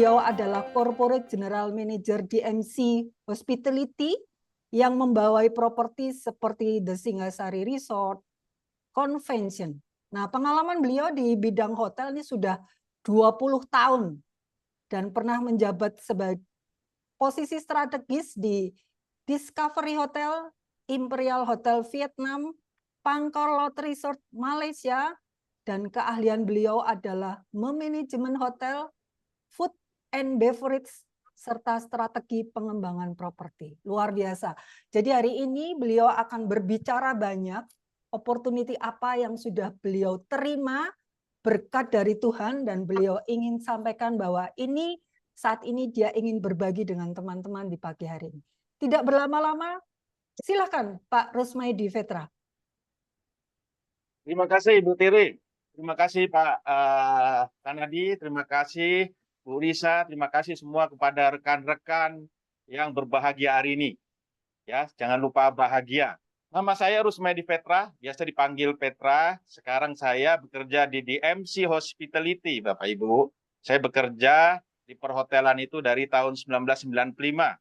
beliau adalah Corporate General Manager DMC Hospitality yang membawai properti seperti The Singasari Resort, Convention. Nah, pengalaman beliau di bidang hotel ini sudah 20 tahun dan pernah menjabat sebagai posisi strategis di Discovery Hotel, Imperial Hotel Vietnam, Pangkor Lot Resort Malaysia, dan keahlian beliau adalah memanajemen hotel, food and beverage, serta strategi pengembangan properti. Luar biasa. Jadi hari ini beliau akan berbicara banyak, opportunity apa yang sudah beliau terima, berkat dari Tuhan, dan beliau ingin sampaikan bahwa saat ini dia ingin berbagi dengan teman-teman di pagi hari ini. Tidak berlama-lama, silakan Pak Rusmaidi Vetra. Terima kasih Ibu Tiri. Terima kasih Pak Kanadi, terima kasih Bu Risa, terima kasih semua kepada rekan-rekan yang berbahagia hari ini. Ya, jangan lupa bahagia. Nama saya Rusmaidi Vetra, biasa dipanggil Petra. Sekarang saya bekerja di DMC Hospitality, Bapak Ibu. Saya bekerja di perhotelan itu dari tahun 1995.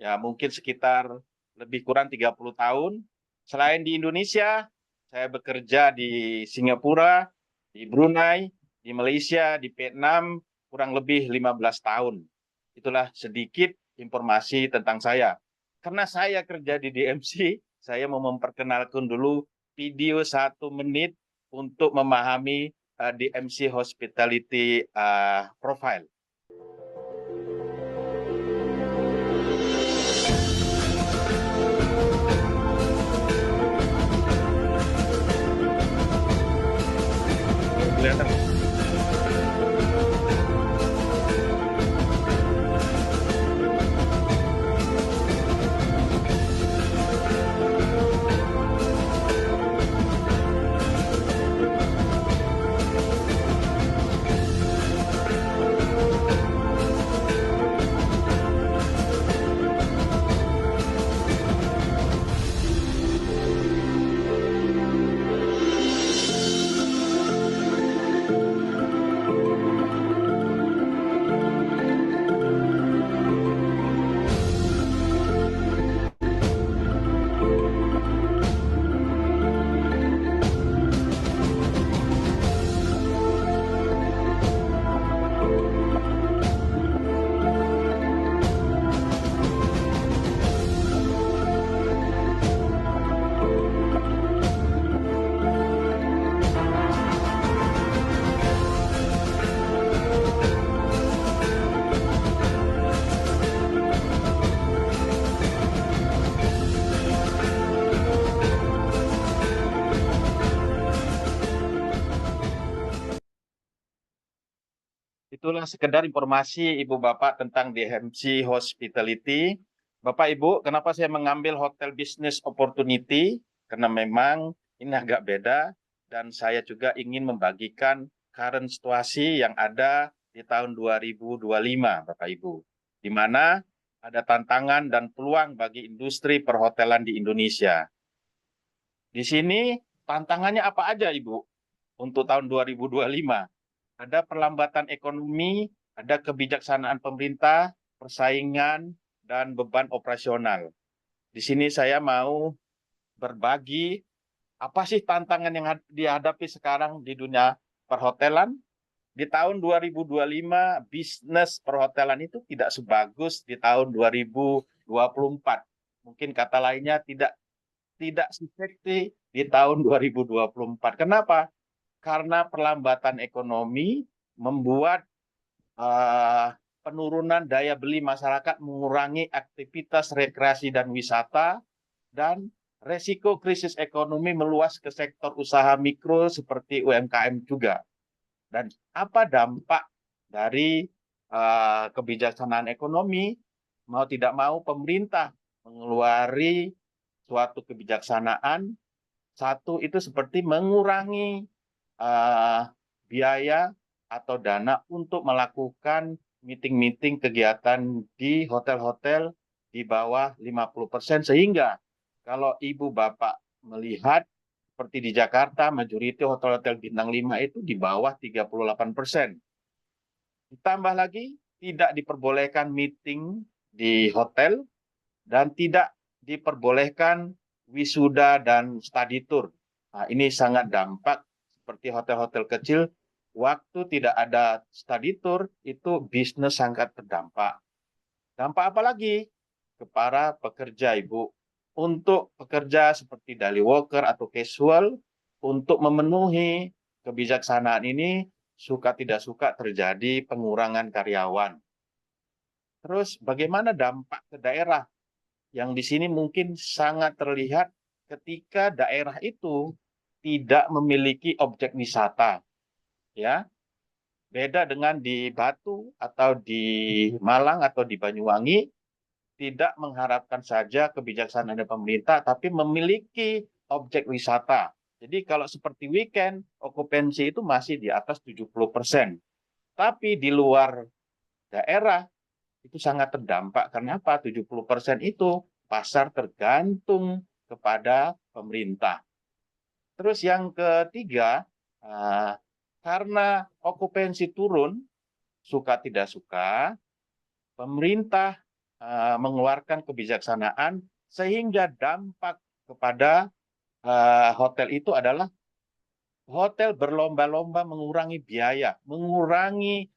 Ya, mungkin sekitar lebih kurang 30 tahun. Selain di Indonesia, saya bekerja di Singapura, di Brunei, di Malaysia, di Vietnam, kurang lebih 15 tahun. Itulah sedikit informasi tentang saya. Karena saya kerja di DMC, saya mau memperkenalkan dulu video 1 menit untuk memahami DMC Hospitality Profile. Kelihatan. Itulah sekedar informasi Ibu Bapak tentang DMC Hospitality. Bapak Ibu, kenapa saya mengambil Hotel Business Opportunity? Karena memang ini agak beda dan saya juga ingin membagikan current situasi yang ada di tahun 2025, Bapak Ibu. Di mana ada tantangan dan peluang bagi industri perhotelan di Indonesia. Di sini tantangannya apa aja, Ibu, untuk tahun 2025? Ada perlambatan ekonomi, ada kebijaksanaan pemerintah, persaingan, dan beban operasional. Di sini saya mau berbagi apa sih tantangan yang dihadapi sekarang di dunia perhotelan. Di tahun 2025, bisnis perhotelan itu tidak sebagus di tahun 2024. Mungkin kata lainnya tidak seperti di tahun 2024. Kenapa? Karena perlambatan ekonomi membuat penurunan daya beli masyarakat, mengurangi aktivitas rekreasi dan wisata, dan resiko krisis ekonomi meluas ke sektor usaha mikro seperti UMKM juga. Dan apa dampak dari kebijaksanaan ekonomi? Mau tidak mau pemerintah mengeluarkan suatu kebijaksanaan. Satu itu seperti mengurangi biaya atau dana untuk melakukan meeting-meeting kegiatan di hotel-hotel di bawah 50%, sehingga kalau Ibu Bapak melihat seperti di Jakarta, majority hotel-hotel bintang 5 itu di bawah 38%. Ditambah lagi tidak diperbolehkan meeting di hotel, dan tidak diperbolehkan wisuda dan study tour. Nah, ini sangat dampak seperti hotel-hotel kecil, waktu tidak ada study tour, itu bisnis sangat terdampak. Dampak apa lagi? Ke para pekerja, Ibu. Untuk pekerja seperti daily worker atau casual, untuk memenuhi kebijaksanaan ini, suka tidak suka terjadi pengurangan karyawan. Terus bagaimana dampak ke daerah? Yang di sini mungkin sangat terlihat ketika daerah itu tidak memiliki objek wisata. Ya, beda dengan di Batu atau di Malang atau di Banyuwangi, tidak mengharapkan saja kebijaksanaan dari pemerintah, tapi memiliki objek wisata. Jadi kalau seperti weekend, okupansi itu masih di atas 70%. Tapi di luar daerah, itu sangat terdampak. Karena apa? 70% itu pasar tergantung kepada pemerintah. Terus yang ketiga, karena okupansi turun, suka tidak suka, pemerintah mengeluarkan kebijaksanaan sehingga dampak kepada hotel itu adalah hotel berlomba-lomba mengurangi biaya, mengurangi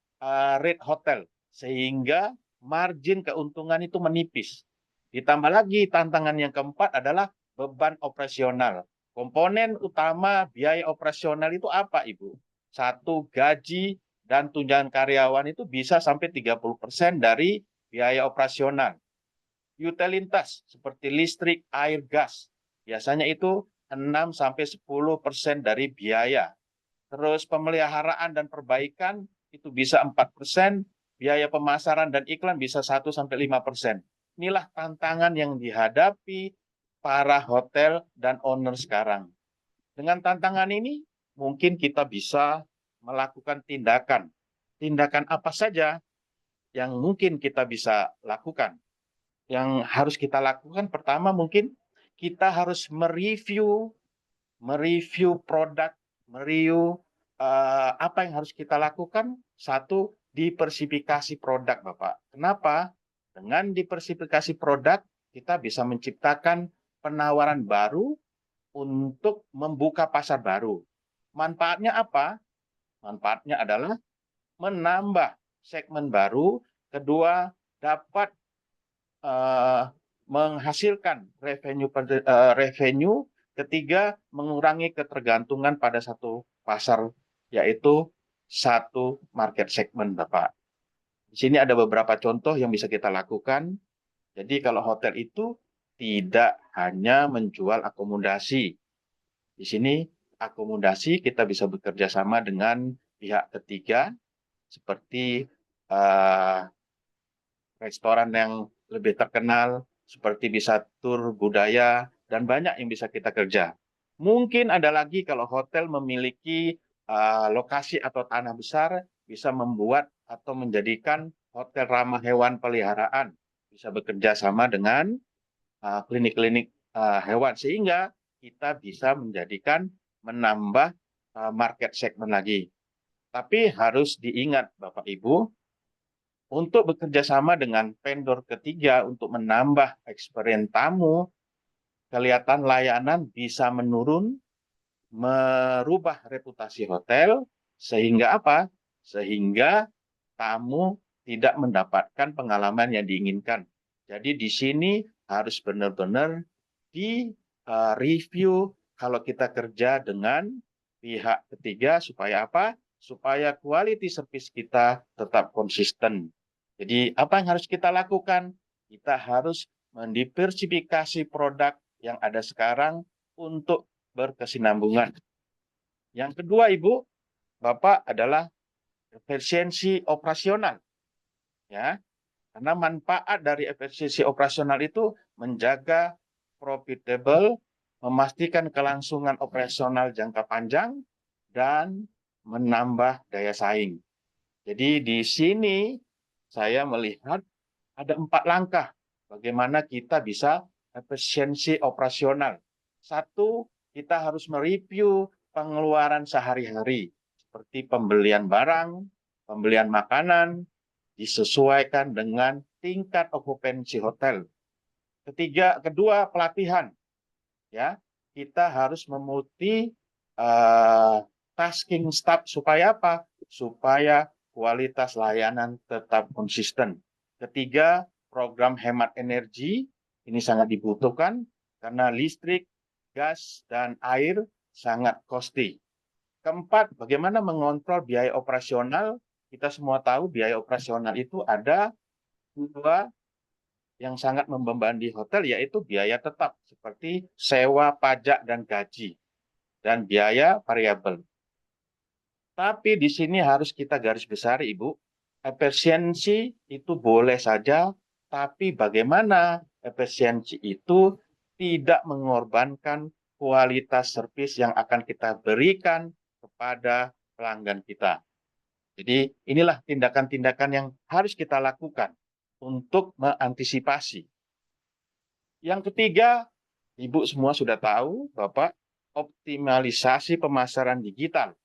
rate hotel, sehingga margin keuntungan itu menipis. Ditambah lagi tantangan yang keempat adalah beban operasional. Komponen utama biaya operasional itu apa, Ibu? Satu, gaji dan tunjangan karyawan itu bisa sampai 30% dari biaya operasional. Utilitas seperti listrik, air, gas, biasanya itu 6-10% dari biaya. Terus pemeliharaan dan perbaikan itu bisa 4%, biaya pemasaran dan iklan bisa 1-5%. Inilah tantangan yang dihadapi para hotel dan owner sekarang. Dengan tantangan ini, mungkin kita bisa melakukan tindakan. Tindakan apa saja yang mungkin kita bisa lakukan? Yang harus kita lakukan pertama mungkin kita harus mereview produk, mereview apa yang harus kita lakukan. Satu, diversifikasi produk, Bapak. Kenapa? Dengan diversifikasi produk, kita bisa menciptakan penawaran baru untuk membuka pasar baru. Manfaatnya apa? Manfaatnya adalah menambah segmen baru. Kedua, dapat menghasilkan revenue. Ketiga, mengurangi ketergantungan pada satu pasar, yaitu satu market segment, Bapak. Di sini ada beberapa contoh yang bisa kita lakukan. Jadi kalau hotel itu tidak hanya menjual akomodasi. Di sini akomodasi kita bisa bekerja sama dengan pihak ketiga, seperti restoran yang lebih terkenal, seperti bisa tur budaya, dan banyak yang bisa kita kerja. Mungkin ada lagi kalau hotel memiliki lokasi atau tanah besar, bisa membuat atau menjadikan hotel ramah hewan peliharaan, bisa bekerja sama dengan klinik-klinik hewan, sehingga kita bisa menambah market segment lagi. Tapi harus diingat Bapak Ibu, untuk bekerja sama dengan vendor ketiga untuk menambah experience tamu, kelihatan layanan bisa menurun, merubah reputasi hotel, sehingga apa? Sehingga tamu tidak mendapatkan pengalaman yang diinginkan. Jadi di sini harus benar-benar di review kalau kita kerja dengan pihak ketiga, supaya apa? Supaya quality service kita tetap konsisten. Jadi apa yang harus kita lakukan? Kita harus mendiversifikasi produk yang ada sekarang untuk berkesinambungan. Yang kedua, Ibu, Bapak, adalah efisiensi operasional. Ya, karena manfaat dari efisiensi operasional itu menjaga profitable, memastikan kelangsungan operasional jangka panjang, dan menambah daya saing. Jadi di sini saya melihat ada 4 langkah bagaimana kita bisa efisiensi operasional. Satu, kita harus mereview pengeluaran sehari-hari, seperti pembelian barang, pembelian makanan, disesuaikan dengan tingkat okupansi hotel. Kedua, pelatihan. Ya, kita harus tasking staff supaya apa? Supaya kualitas layanan tetap konsisten. Ketiga, program hemat energi ini sangat dibutuhkan karena listrik, gas, dan air sangat costly. Keempat, bagaimana mengontrol biaya operasional? Kita semua tahu biaya operasional itu ada dua yang sangat membebani hotel, yaitu biaya tetap seperti sewa, pajak, dan gaji, dan biaya variabel. Tapi di sini harus kita garis besar, Ibu, efisiensi itu boleh saja, tapi bagaimana efisiensi itu tidak mengorbankan kualitas servis yang akan kita berikan kepada pelanggan kita. Jadi inilah tindakan-tindakan yang harus kita lakukan untuk mengantisipasi. Yang ketiga, Ibu semua sudah tahu, Bapak, optimalisasi pemasaran digital.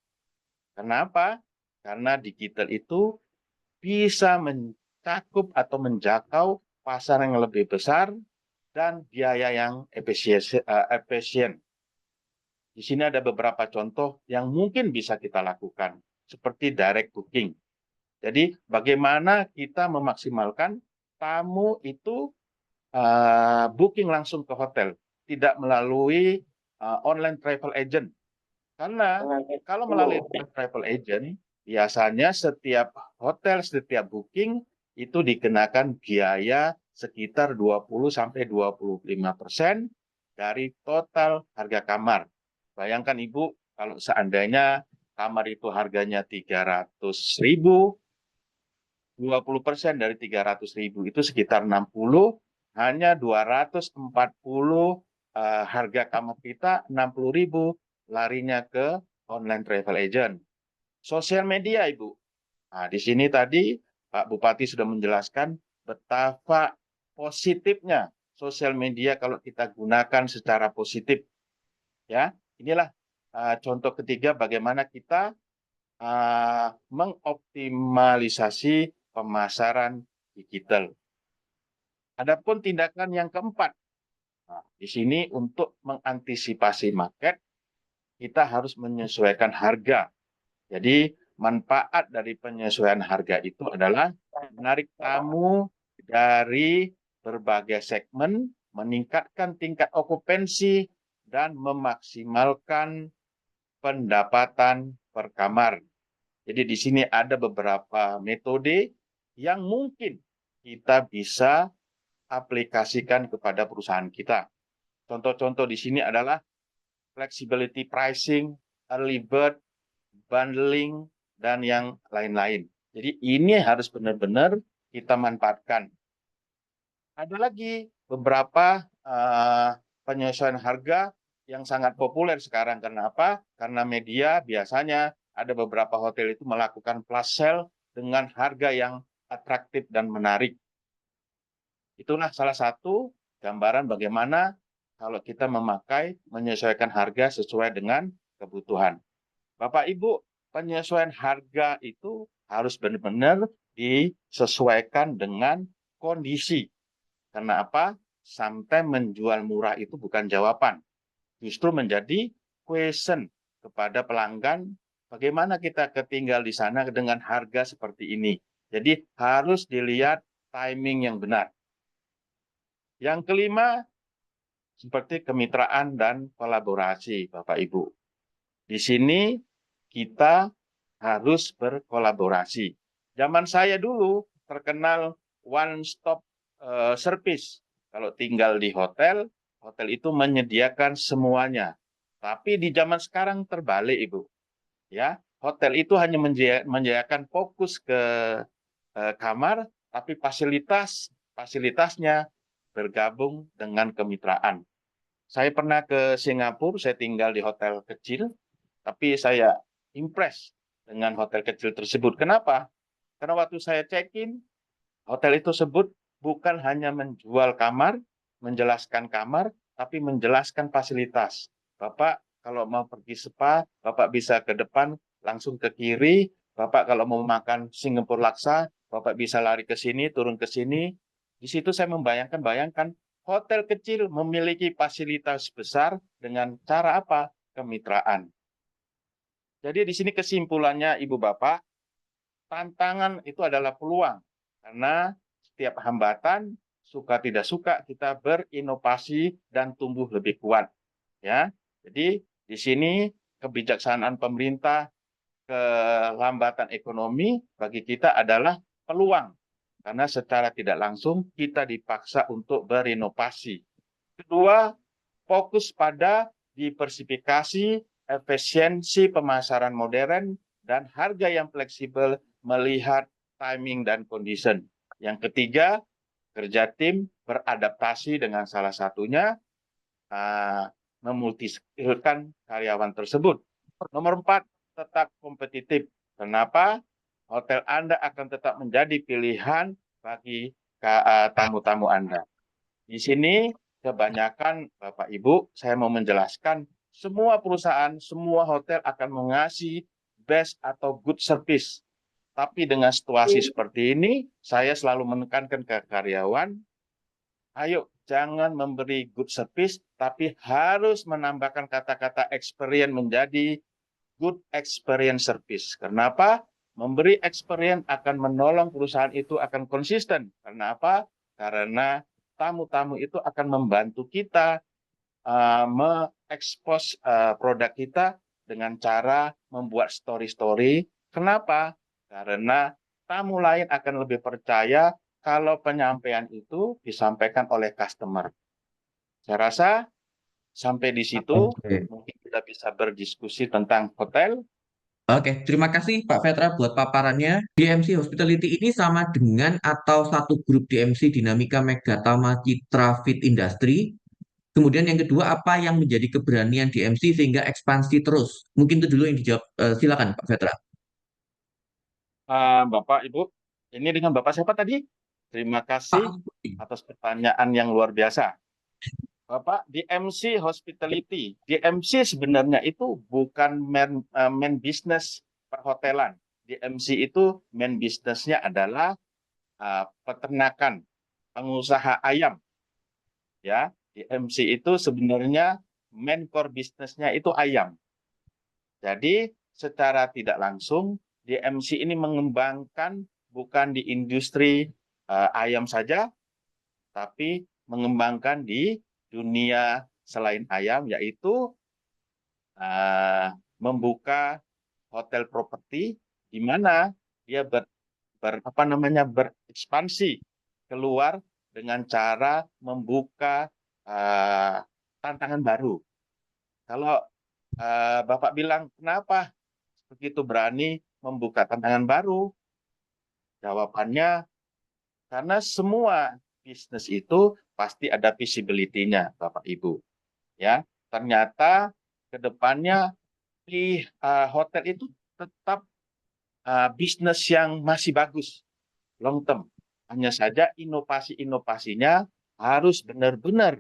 Kenapa? Karena digital itu bisa mencakup atau menjangkau pasar yang lebih besar dan biaya yang efisien. Di sini ada beberapa contoh yang mungkin bisa kita lakukan, seperti direct booking. Jadi bagaimana kita memaksimalkan tamu itu booking langsung ke hotel, tidak melalui online travel agent. Karena kalau melalui travel agent, biasanya setiap hotel, setiap booking itu dikenakan biaya sekitar 20-25% dari total harga kamar. Bayangkan Ibu, kalau seandainya kamar itu harganya 300.000, 20% dari 300.000 itu sekitar 60, hanya 240 harga kamar kita 60.000 larinya ke online travel agent. Sosial media, Ibu. Nah, di sini tadi Pak Bupati sudah menjelaskan betapa positifnya sosial media kalau kita gunakan secara positif. Ya, inilah contoh ketiga bagaimana kita mengoptimalisasi pemasaran digital. Adapun tindakan yang keempat, di sini untuk mengantisipasi market, kita harus menyesuaikan harga. Jadi manfaat dari penyesuaian harga itu adalah menarik tamu dari berbagai segmen, meningkatkan tingkat okupansi, dan memaksimalkan pendapatan per kamar. Jadi di sini ada beberapa metode yang mungkin kita bisa aplikasikan kepada perusahaan kita. Contoh-contoh di sini adalah flexibility pricing, early bird, bundling, dan yang lain-lain. Jadi ini harus benar-benar kita manfaatkan. Ada lagi beberapa penyesuaian harga yang sangat populer sekarang. Karena apa? Karena media biasanya ada beberapa hotel itu melakukan flash sale dengan harga yang atraktif dan menarik. Itulah salah satu gambaran bagaimana kalau kita menyesuaikan harga sesuai dengan kebutuhan. Bapak Ibu, penyesuaian harga itu harus benar-benar disesuaikan dengan kondisi. Karena apa? Sometimes menjual murah itu bukan jawaban. Justru menjadi question kepada pelanggan, bagaimana kita ketinggal di sana dengan harga seperti ini. Jadi harus dilihat timing yang benar. Yang kelima, seperti kemitraan dan kolaborasi, Bapak Ibu. Di sini kita harus berkolaborasi. Zaman saya dulu terkenal one stop service. Kalau tinggal di hotel, hotel itu menyediakan semuanya. Tapi di zaman sekarang terbalik, Ibu. Ya, hotel itu hanya menyediakan fokus ke kamar, tapi fasilitasnya bergabung dengan kemitraan. Saya pernah ke Singapura, saya tinggal di hotel kecil, tapi saya impress dengan hotel kecil tersebut. Kenapa? Karena waktu saya check-in, hotel itu tersebut bukan hanya menjual kamar, menjelaskan kamar, tapi menjelaskan fasilitas. Bapak kalau mau pergi spa, Bapak bisa ke depan, langsung ke kiri. Bapak kalau mau makan Singapura laksa, Bapak bisa lari ke sini, turun ke sini. Di situ saya bayangkan hotel kecil memiliki fasilitas besar dengan cara apa? Kemitraan. Jadi di sini kesimpulannya Ibu Bapak, tantangan itu adalah peluang. Karena setiap hambatan, suka tidak suka, kita berinovasi dan tumbuh lebih kuat. Ya, jadi di sini kebijaksanaan pemerintah, kelambatan ekonomi bagi kita adalah peluang. Karena secara tidak langsung kita dipaksa untuk berinovasi. Kedua, fokus pada diversifikasi, efisiensi pemasaran modern, dan harga yang fleksibel melihat timing dan condition. Yang ketiga, kerja tim beradaptasi dengan salah satunya memultiskillkan karyawan tersebut. Nomor 4, tetap kompetitif. Kenapa? Hotel Anda akan tetap menjadi pilihan bagi tamu-tamu Anda. Di sini kebanyakan Bapak Ibu, saya mau menjelaskan semua perusahaan, semua hotel akan mengasih best atau good service. Tapi dengan situasi seperti ini, saya selalu menekankan ke karyawan, ayo jangan memberi good service, tapi harus menambahkan kata-kata experience menjadi good experience service. Kenapa? Memberi experience akan menolong perusahaan itu akan konsisten. Karena apa? Karena tamu-tamu itu akan membantu kita mengekspos produk kita dengan cara membuat story-story. Kenapa? Karena tamu lain akan lebih percaya kalau penyampaian itu disampaikan oleh customer. Saya rasa sampai di situ Oke. mungkin kita bisa berdiskusi tentang hotel. Oke, terima kasih Pak Vetra buat paparannya. DMC Hospitality ini sama dengan atau satu grup DMC Dinamika Megatama Citra Fit Industry. Kemudian yang kedua, apa yang menjadi keberanian DMC sehingga ekspansi terus? Mungkin itu dulu yang dijawab. Silakan Pak Vetra. Bapak, Ibu, ini dengan Bapak siapa tadi? Terima Pak kasih Budi. atas pertanyaan yang luar biasa. Bapak, DMC Hospitality. DMC sebenarnya itu bukan main business perhotelan. DMC itu main businessnya adalah peternakan, pengusaha ayam. Ya, DMC itu sebenarnya main core businessnya itu ayam. Jadi secara tidak langsung DMC ini mengembangkan bukan di industri ayam saja, tapi mengembangkan di dunia selain ayam, yaitu membuka hotel properti di mana dia berekspansi keluar dengan cara membuka tantangan baru. Kalau Bapak bilang, kenapa begitu berani membuka tantangan baru? Jawabannya, karena semua bisnis itu pasti ada visibility-nya, Bapak Ibu. Ya, ternyata ke depannya di hotel itu tetap bisnis yang masih bagus, long term. Hanya saja inovasi-inovasinya harus benar-benar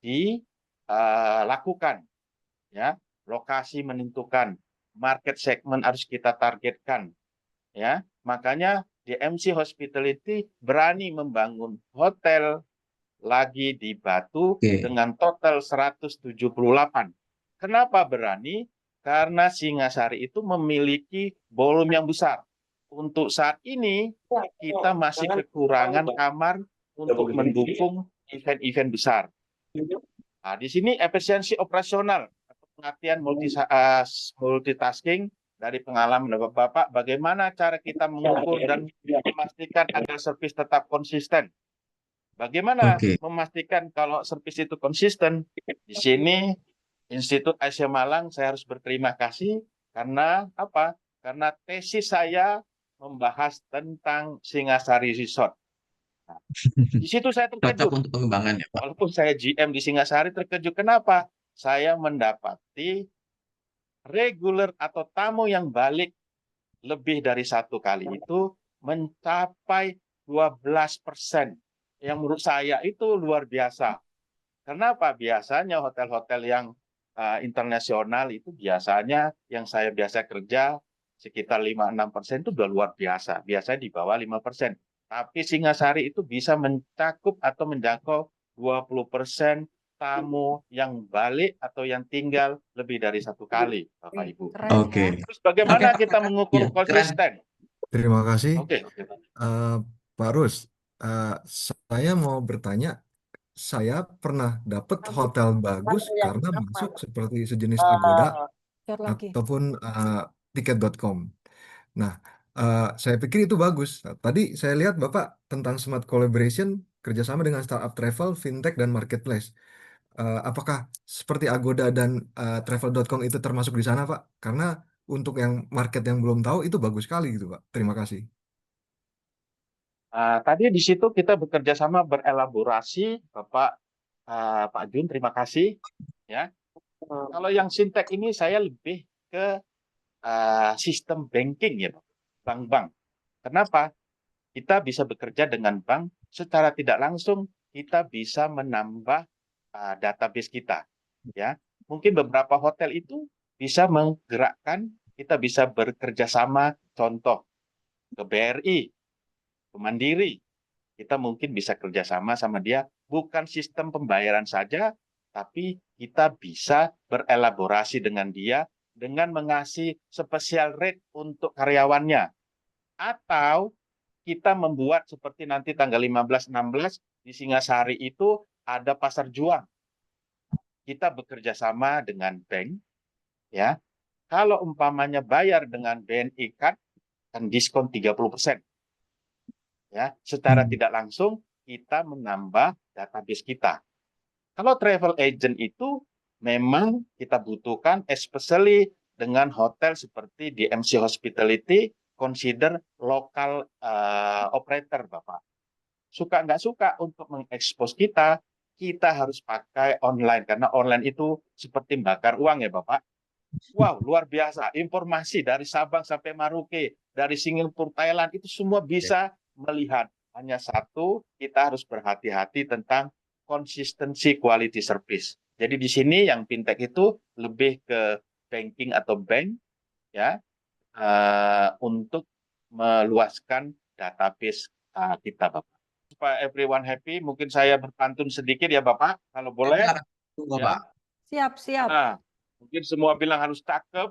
dilakukan. Ya, lokasi menentukan, market segment harus kita targetkan. Ya, makanya DMC Hospitality berani membangun hotel lagi di Batu Oke. dengan total 178. Kenapa berani? Karena Singasari itu memiliki volume yang besar. Untuk saat ini kita masih kekurangan kamar untuk mendukung event-event besar. Nah, di sini efisiensi operasional atau pengertian multitasking dari pengalaman Bapak, bagaimana cara kita mengukur dan memastikan agar servis tetap konsisten. Bagaimana Oke. memastikan kalau servis itu konsisten? Di sini Institut Asia Malang saya harus berterima kasih karena apa? Karena tesis saya membahas tentang Singasari Resort. Nah, di situ saya Cocok terkejut. untuk pengembangan ya Pak. Walaupun saya GM di Singasari terkejut. Kenapa? Saya mendapati reguler atau tamu yang balik lebih dari satu kali itu mencapai 12%. Yang menurut saya itu luar biasa. Kenapa? Biasanya hotel-hotel yang internasional itu biasanya yang saya biasa kerja sekitar 5-6% itu udah luar biasa. Biasanya di bawah 5%. Tapi Singasari itu bisa mencakup atau menjangkau 20% tamu yang balik atau yang tinggal lebih dari 1 kali, Bapak Ibu. Keren Oke. ya. Terus bagaimana Pak kita Petra. mengukur Ya, keren. konsisten? Terima kasih, Oke, oke. Pak Rus. Saya mau bertanya, saya pernah dapat hotel bagus karena masuk seperti sejenis Agoda Share lagi. ataupun tiket.com. Nah, saya pikir itu bagus. Nah, tadi saya lihat Bapak tentang smart collaboration kerjasama dengan startup travel, fintech, dan marketplace. Apakah seperti Agoda dan travel.com itu termasuk di sana, Pak? Karena untuk yang market yang belum tahu itu bagus sekali gitu, Pak. Terima kasih. Tadi di situ kita bekerja sama berelaborasi, Pak Jun, terima kasih. Ya, kalau yang fintech ini saya lebih ke sistem banking ya, Pak. Bank-bank. Kenapa? Kita bisa bekerja dengan bank secara tidak langsung kita bisa menambah database kita. Ya, mungkin beberapa hotel itu bisa menggerakkan, kita bisa bekerja sama, contoh ke BRI, ke Mandiri, kita mungkin bisa kerjasama sama dia, bukan sistem pembayaran saja, tapi kita bisa berelaborasi dengan dia dengan mengasih spesial rate untuk karyawannya. Atau kita membuat seperti nanti tanggal 15-16 di Singasari itu ada pasar juang. Kita bekerja sama dengan bank, ya. Kalau umpamanya bayar dengan BNI Card, kan diskon 30%. Ya, secara tidak langsung kita menambah database kita. Kalau travel agent itu memang kita butuhkan, especially dengan hotel seperti DMC Hospitality, consider lokal operator, Bapak. Suka nggak suka untuk mengekspos kita, kita harus pakai online, karena online itu seperti bakar uang ya, Bapak. Wow, luar biasa. Informasi dari Sabang sampai Maroke, dari Singapura, Thailand, itu semua bisa melihat. Hanya satu, kita harus berhati-hati tentang konsistensi quality service. Jadi di sini yang fintech itu lebih ke banking atau bank, ya, untuk meluaskan database kita, Bapak. Supaya everyone happy, mungkin saya berpantun sedikit ya, Bapak, kalau boleh. Ya. Siap. Nah, mungkin semua bilang harus cakep,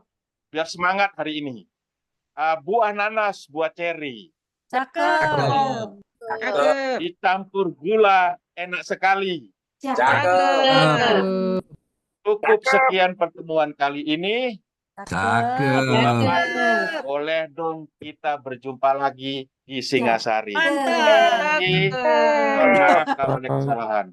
biar semangat hari ini. Buah nanas, buah ceri. Cakep. Dicampur gula, enak sekali. Cakep. Cukup sekian pertemuan kali ini. Cakep. Cakep. Boleh dong kita berjumpa lagi di Singasari. Mantap. Mohon maaf kalau ada kesalahan.